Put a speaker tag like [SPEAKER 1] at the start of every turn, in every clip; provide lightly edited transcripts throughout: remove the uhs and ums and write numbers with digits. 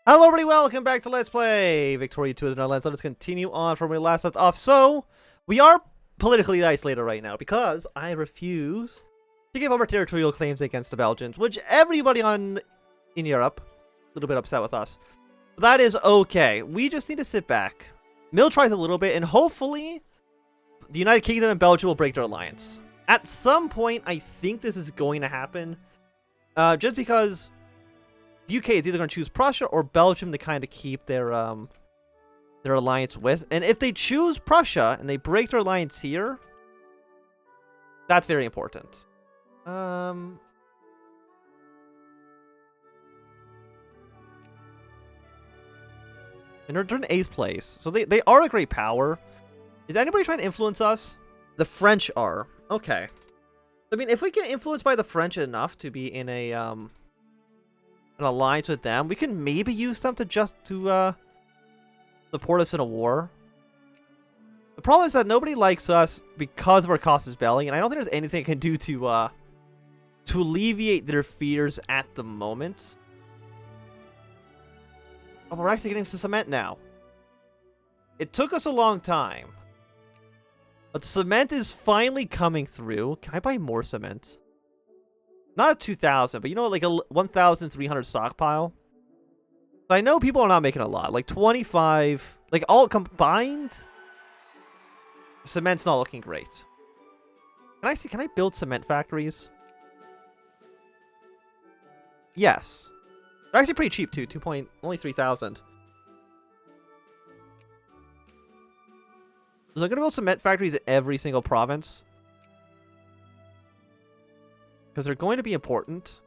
[SPEAKER 1] Hello everybody, welcome back to Let's Play Victoria 2 as another Netherlands. Let's continue on from where we last left off. So, we are politically isolated right now because I refuse to give up our territorial claims against the Belgians, which everybody in Europe a little bit upset with us. But that is okay. We just need to sit back, militarize a little bit, and hopefully the United Kingdom and Belgium will break their alliance. At some point, I think this is going to happen, just because the UK is either going to choose Prussia or Belgium to kind of keep their alliance with. And if they choose Prussia and they break their alliance here, that's very important. And they're in 8th place. So they are a great power. Is anybody trying to influence us? The French are. Okay. I mean, if we get influenced by the French enough to be in an alliance with them, we can maybe use them to support us in a war. The problem is that nobody likes us because of our casus belli, and I don't think there's anything I can do to alleviate their fears at the moment. Oh, we're actually getting some cement now. It took us a long time, but cement is finally coming through. Can I buy more cement? Not a 2,000, but you know, like a 1,300 stockpile. So I know people are not making a lot. Like 25, like all combined, cement's not looking great. Can I build cement factories? Yes. They're actually pretty cheap too. Only 3,000. So I'm gonna build cement factories in every single province, because they're going to be important.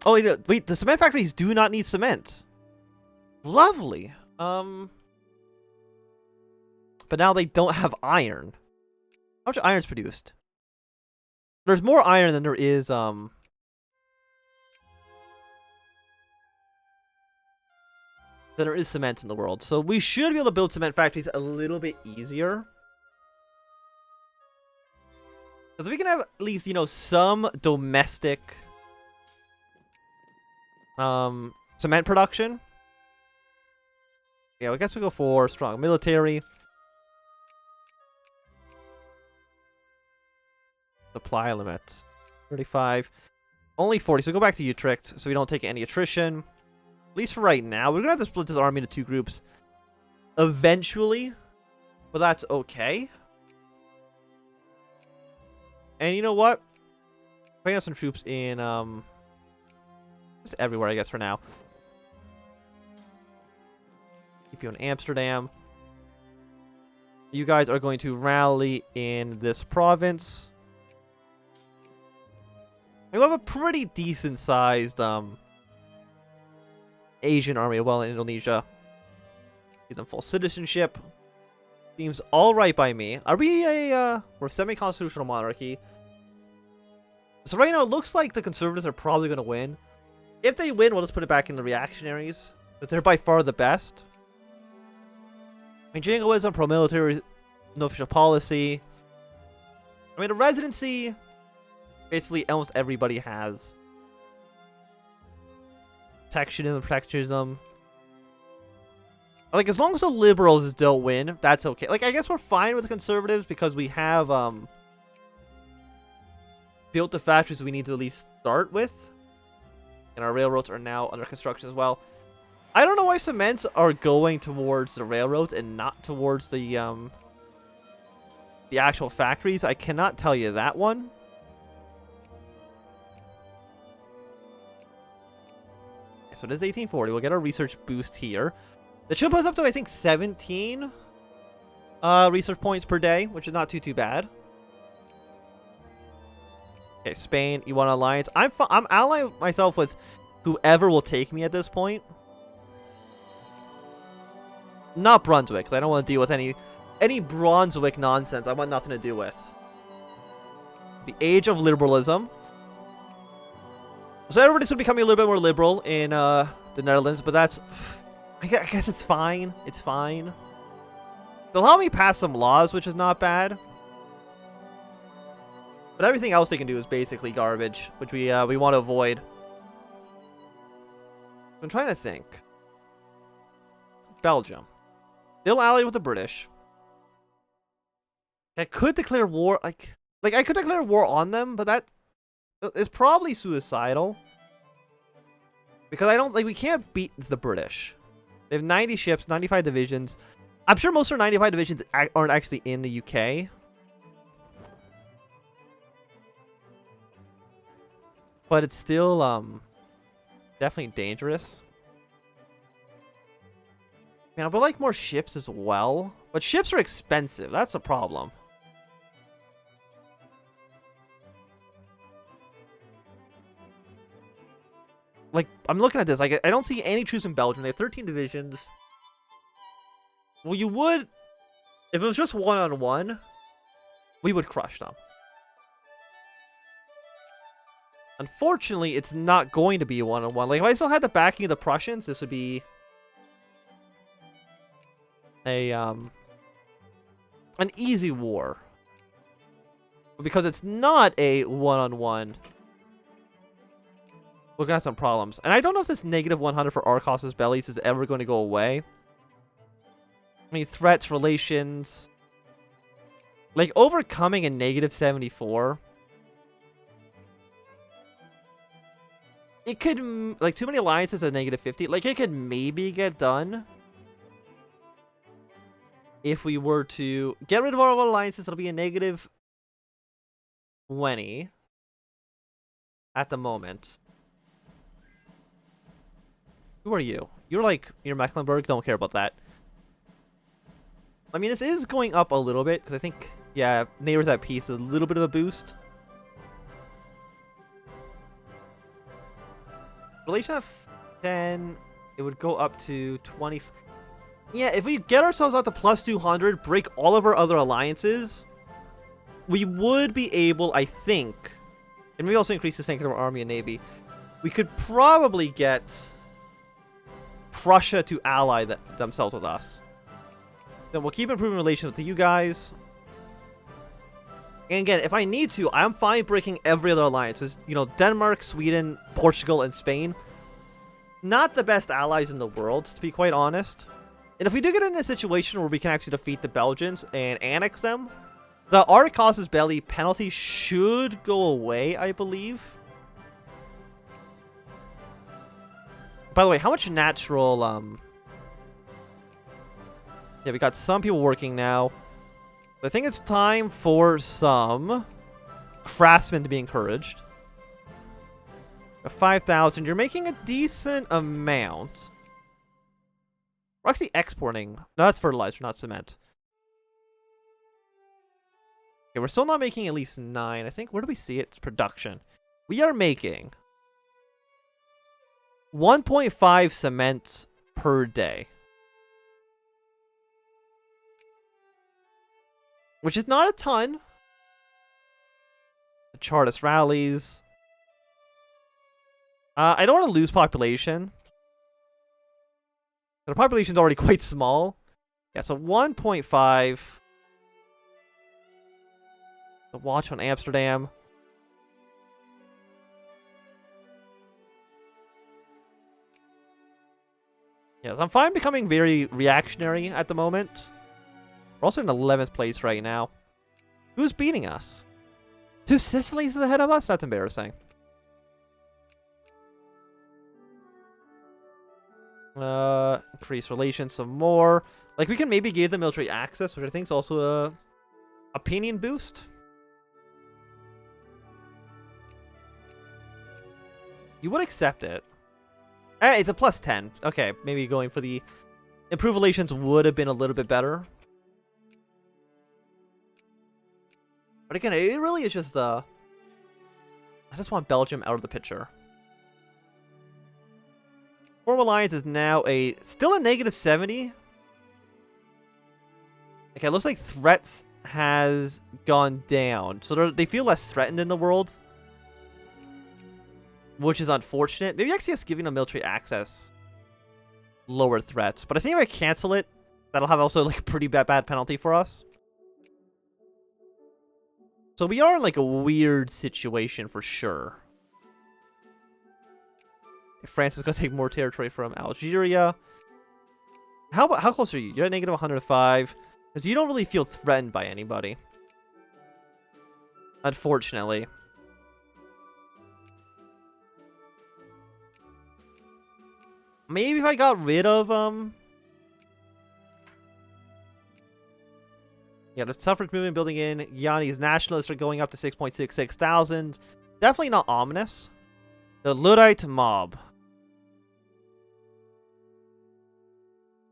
[SPEAKER 1] Oh, wait, the cement factories do not need cement. Lovely. But now they don't have iron. How much iron's produced? There's more iron than there is, cement in the world. So we should be able to build cement factories a little bit easier. Because we can have at least, you know, some domestic cement production. Yeah, I guess we go for strong military. Supply limit 35. Only 40, so go back to Utrecht so we don't take any attrition. At least for right now. We're gonna have to split this army into 2 groups eventually, but that's okay. And you know what? Putting up some troops in just everywhere, I guess, for now. Keep you in Amsterdam. You guys are going to rally in this province. We have a pretty decent sized Asian army well in Indonesia. Give them full citizenship. Seems alright by me. Are we we're a semi-constitutional monarchy. So right now it looks like the conservatives are probably going to win. If they win, we'll just put it back in the reactionaries, because they're by far the best. I mean, jingoism, pro-military, no official policy. I mean, the residency, basically almost everybody has. Protectionism. Like, as long as the liberals don't win, that's okay. Like, I guess we're fine with the conservatives because we have built the factories we need to at least start with. And our railroads are now under construction as well. I don't know why cements are going towards the railroads and not towards the actual factories. I cannot tell you that one. So it is 1840. We'll get our research boost here. That should put us up to, I think, 17 research points per day, which is not too bad. Okay, Spain, you want an alliance? I'm allying myself with whoever will take me at this point. Not Brunswick, because I don't want to deal with any Brunswick nonsense. I want nothing to do with. The age of liberalism. So everybody's becoming a little bit more liberal in the Netherlands, but that's... I guess it's fine. It's fine. They'll help me pass some laws, which is not bad. But everything else they can do is basically garbage, which we want to avoid. I'm trying to think. Belgium. Still allied with the British. I could declare war, like I could declare war on them, but that is probably suicidal. Because I don't, like, we can't beat the British. They have 90 ships, 95 divisions. I'm sure most of our 95 divisions aren't actually in the UK. But it's still, definitely dangerous. Man, I would like more ships as well. But ships are expensive. That's a problem. Like, I'm looking at this. Like, I don't see any troops in Belgium. They have 13 divisions. Well, you would... If it was just one-on-one, we would crush them. Unfortunately, it's not going to be a one-on-one. Like, if I still had the backing of the Prussians, this would be... an easy war. But because it's not a one-on-one... We're gonna have some problems. And I don't know if this negative 100 for Arcos's bellies is ever going to go away. I mean, threats, relations... Like, overcoming a negative 74... It could... Like, too many alliances at negative 50. Like, it could maybe get done. If we were to get rid of all of our alliances, it'll be a negative 20. At the moment. Who are you? You're Mecklenburg. Don't care about that. I mean, this is going up a little bit, because I think, yeah, neighbors at peace is a little bit of a boost. Relation of 10, it would go up to 20. Yeah, if we get ourselves out to plus 200, break all of our other alliances, we would be able, I think, and maybe also increase the strength of our army and navy, we could probably get Prussia to ally themselves with us. Then we'll keep improving relations with you guys. And again, if I need to, I'm fine breaking every other alliance. You know, Denmark, Sweden, Portugal, and Spain. Not the best allies in the world, to be quite honest. And if we do get in a situation where we can actually defeat the Belgians and annex them, the art causes belly penalty should go away, I believe. By the way, how much natural, yeah, we got some people working now. I think it's time for some craftsmen to be encouraged. 5,000. You're making a decent amount. We're actually exporting. No, that's fertilizer, not cement. Okay, we're still not making at least 9. I think, where do we see it? It's production. We are making 1.5 cement per day. Which is not a ton. The Chartist rallies. I don't want to lose population. The population's already quite small. Yeah, so 1.5. The watch on Amsterdam. Yeah, I'm fine becoming very reactionary at the moment. We're also in 11th place right now. Who's beating us? 2 Sicilies ahead of us? That's embarrassing. Increase relations some more. Like, we can maybe give them military access, which I think is also a opinion boost. You would accept it. It's a plus 10. Okay, maybe going for the improved relations would have been a little bit better. But again, it really is just I just want Belgium out of the picture. Foreign alliance is now still a negative 70. Okay, it looks like threats has gone down. So they feel less threatened in the world. Which is unfortunate. Maybe actually just giving them military access lower threats. But I think if I cancel it, that'll have also like a pretty bad penalty for us. So we are in like a weird situation for sure. France is going to take more territory from Algeria. How close are you? You're at negative 105. Because you don't really feel threatened by anybody. Unfortunately. Maybe if I got rid of, yeah, the suffrage movement building in. Yanni's nationalists are going up to 6.66 thousand. Definitely not ominous. The Luddite mob.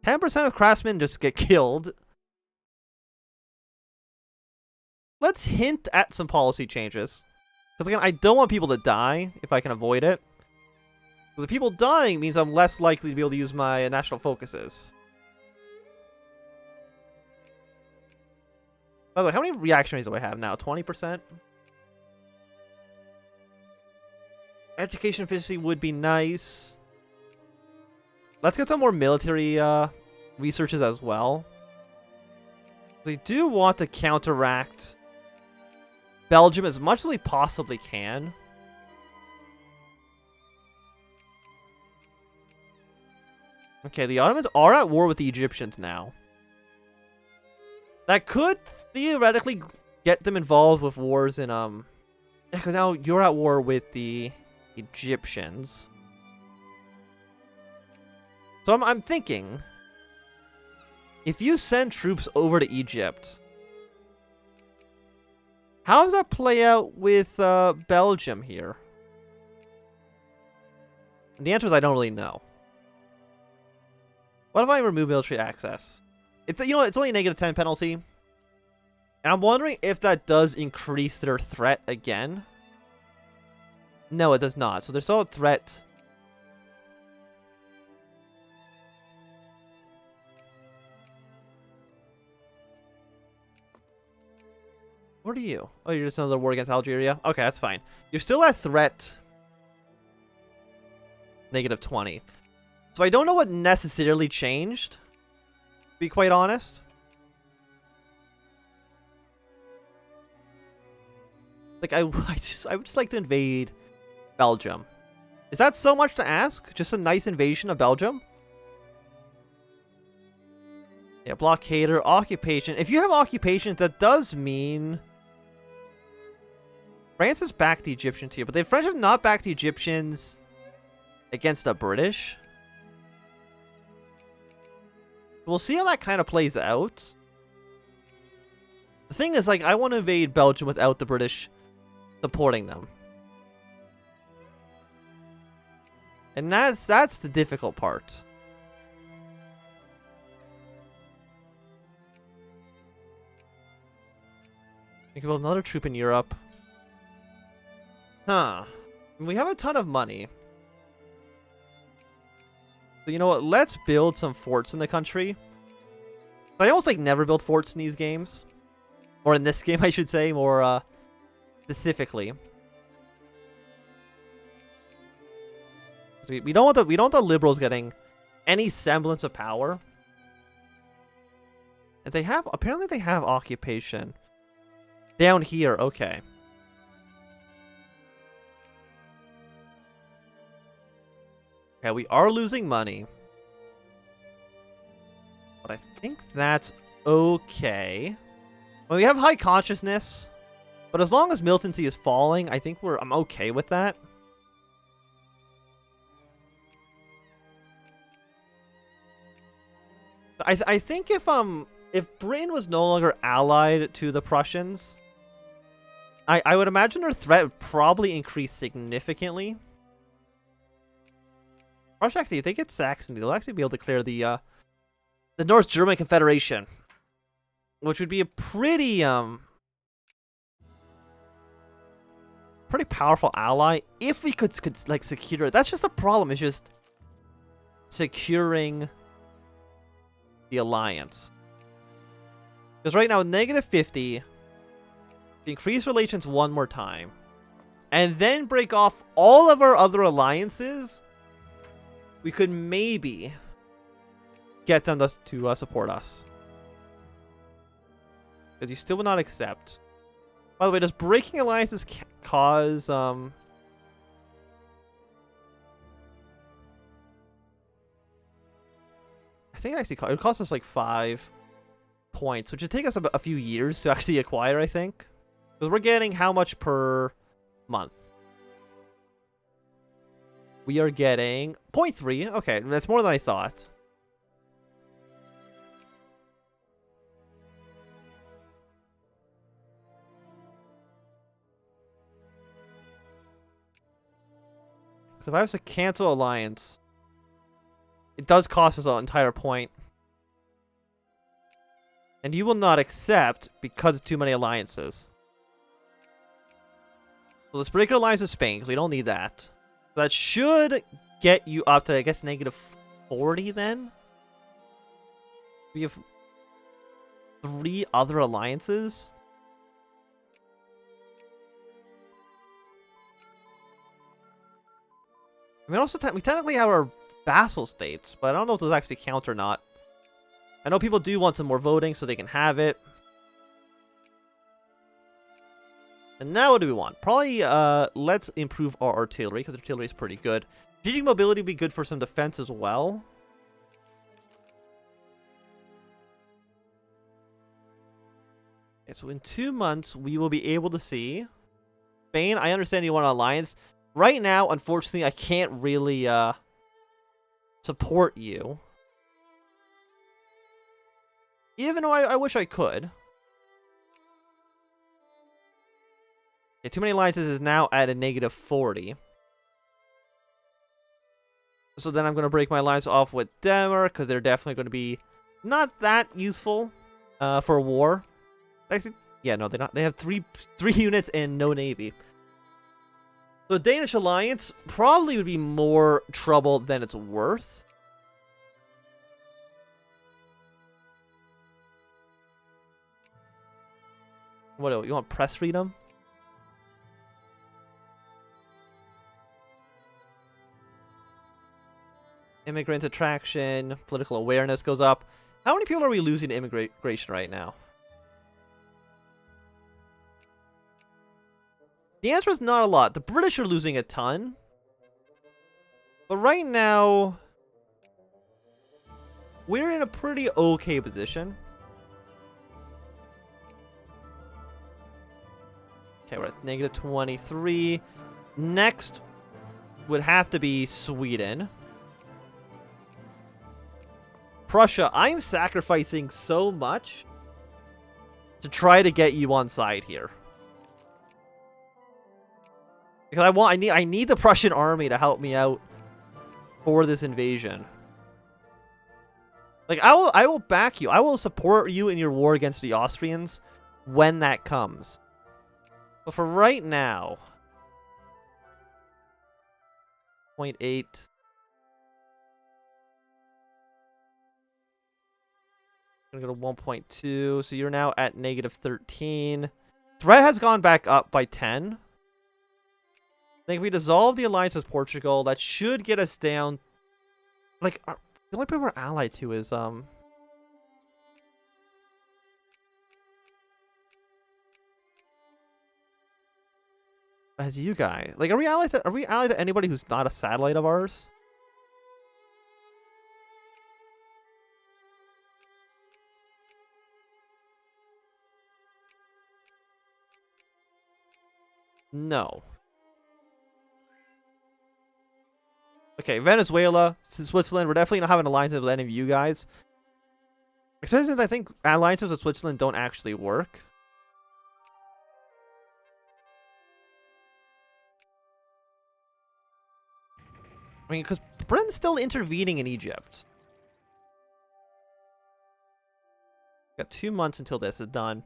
[SPEAKER 1] 10% of craftsmen just get killed. Let's hint at some policy changes. Because again, I don't want people to die if I can avoid it. Because the people dying means I'm less likely to be able to use my national focuses. By the way, how many reactionaries do I have now? 20%? Education efficiency would be nice. Let's get some more military researches as well. We do want to counteract Belgium as much as we possibly can. Okay, the Ottomans are at war with the Egyptians now. That could theoretically get them involved with wars in, because now you're at war with the Egyptians. So I'm thinking, if you send troops over to Egypt, how does that play out with Belgium here? And the answer is I don't really know. What if I remove military access? It's, you know, it's only a negative 10 penalty. And I'm wondering if that does increase their threat again. No, it does not. So there's still a threat. What are you? Oh, you're just another war against Algeria? Okay, that's fine. You're still at threat. Negative 20. So I don't know what necessarily changed, to be quite honest. Like, I would just like to invade Belgium. Is that so much to ask? Just a nice invasion of Belgium? Yeah, blockader, occupation. If you have occupations, that does mean France has backed the Egyptians here, but the French have not backed the Egyptians against the British. We'll see how that kind of plays out. The thing is, like, I want to invade Belgium without the British supporting them. And that's the difficult part. Think about another troop in Europe. Huh. We have a ton of money. So you know what? Let's build some forts in the country. I almost like never build forts in these games. Or in this game, I should say, more specifically. We don't want the liberals getting any semblance of power. And they have, apparently they have occupation. Down here, okay. Okay, we are losing money. But I think that's okay. Well, we have high consciousness. But as long as militancy is falling, I think I'm okay with that. I think if Britain was no longer allied to the Prussians, I would imagine their threat would probably increase significantly. Prussia, actually, if they get Saxony, they'll actually be able to clear the North German Confederation, which would be a pretty powerful ally if we could like secure it. That's just the problem. Is just securing the alliance. Because right now, negative 50, increase relations one more time, and then break off all of our other alliances. We could maybe get them to support us. Because you still would not accept. By the way, does breaking alliances cause I think it actually it would cost us like 5 points, which would take us a few years to actually acquire, I think. Because we're getting how much per month? We are getting 0.3. Okay, that's more than I thought. So if I was to cancel alliance, it does cost us an entire point. And you will not accept because of too many alliances. So let's break our alliance with Spain, because we don't need that. So that should get you up to, I guess, negative 40 then? We have 3 other alliances? I mean, also, we technically have our vassal states, but I don't know if those actually count or not. I know people do want some more voting so they can have it. And now what do we want? Probably, let's improve our artillery, because artillery is pretty good. Strategic mobility would be good for some defense as well. Okay, so in 2 months, we will be able to see... Spain, I understand you want an alliance. Right now, unfortunately, I can't really, support you. Even though I wish I could. Okay, too many alliances is now at a negative 40. So then I'm going to break my alliance off with Denmark, because they're definitely going to be not that useful for war. Actually, yeah, no, they're not. They have three units and no navy. So the Danish alliance probably would be more trouble than it's worth. What else? You want press freedom? Immigrant attraction, political awareness goes up. How many people are we losing to immigration right now? The answer is not a lot. The British are losing a ton. But right now, we're in a pretty okay position. Okay, we're at negative 23. Next would have to be Sweden. Prussia, I'm sacrificing so much to try to get you on side here. Because I need the Prussian army to help me out for this invasion. Like, I will back you. I will support you in your war against the Austrians when that comes. But for right now, 0.8. I'm gonna go to 1.2. So you're now at negative 13. Threat has gone back up by 10. I think if we dissolve the alliance with Portugal, that should get us down. Like, the only people we're allied to is as you guys. Like, are we allied to anybody who's not a satellite of ours? No. Okay, Venezuela, Switzerland, we're definitely not having alliances with any of you guys. Especially since I think alliances with Switzerland don't actually work. I mean, because Britain's still intervening in Egypt. Got 2 months until this is done.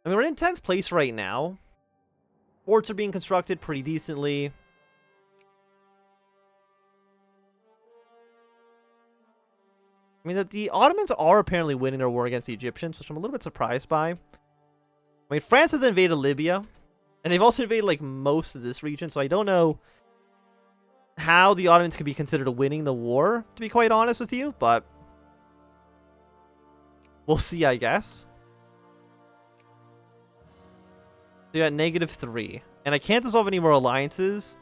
[SPEAKER 1] I mean, we're in 10th place right now. Forts are being constructed pretty decently. I mean, the Ottomans are apparently winning their war against the Egyptians, which I'm a little bit surprised by. I mean, France has invaded Libya, and they've also invaded, like, most of this region, so I don't know how the Ottomans could be considered winning the war, to be quite honest with you, but we'll see, I guess. So you're at negative 3, and I can't dissolve any more alliances.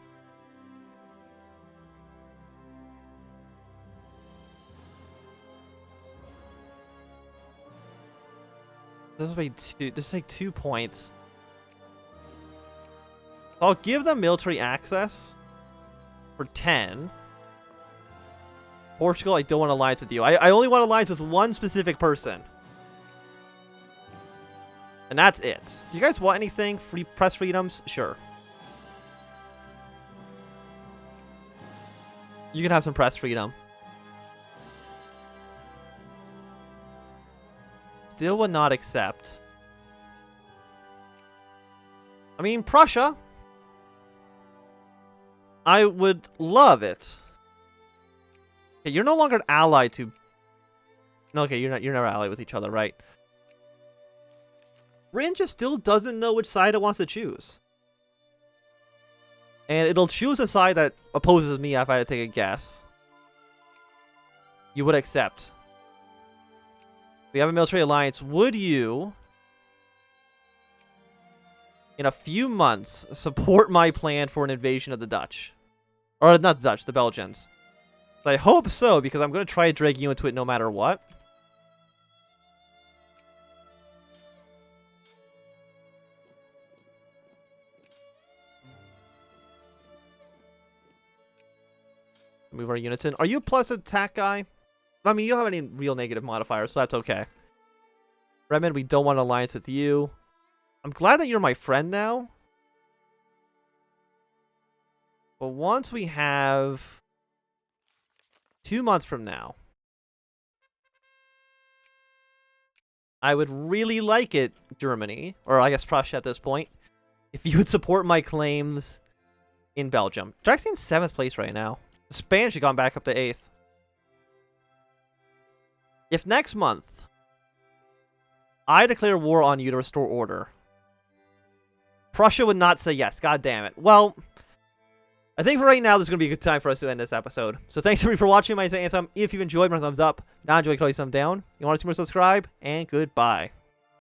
[SPEAKER 1] This will be two. This is like 2 points. I'll give them military access for 10. Portugal, I don't want alliance with you. I only want alliance with one specific person. And that's it. Do you guys want anything? Free press freedoms? Sure. You can have some press freedom. Still would not accept. I mean, Prussia. I would love it. Okay, you're no longer an ally to... No, okay, you're never allied with each other, right? Britain just still doesn't know which side it wants to choose. And it'll choose a side that opposes me if I had to take a guess. You would accept. We have a military alliance. Would you, in a few months, support my plan for an invasion of the Dutch? Or not the Dutch, the Belgians. I hope so, because I'm going to try to drag you into it no matter what. Move our units in. Are you a plus attack guy? I mean, you don't have any real negative modifiers, so that's okay. Redmond, we don't want an alliance with you. I'm glad that you're my friend now. But once we have 2 months from now, I would really like it, Germany, or I guess Prussia at this point, if you would support my claims in Belgium. They're actually in 7th place right now. The Spanish have gone back up to 8th. If next month I declare war on you to restore order, Prussia would not say yes. God damn it. Well, I think for right now, this is going to be a good time for us to end this episode. So thanks everybody for watching. My name is Anthem. If you've enjoyed, my thumbs up. Not enjoyed, click thumbs down. You want to see more, subscribe. And goodbye.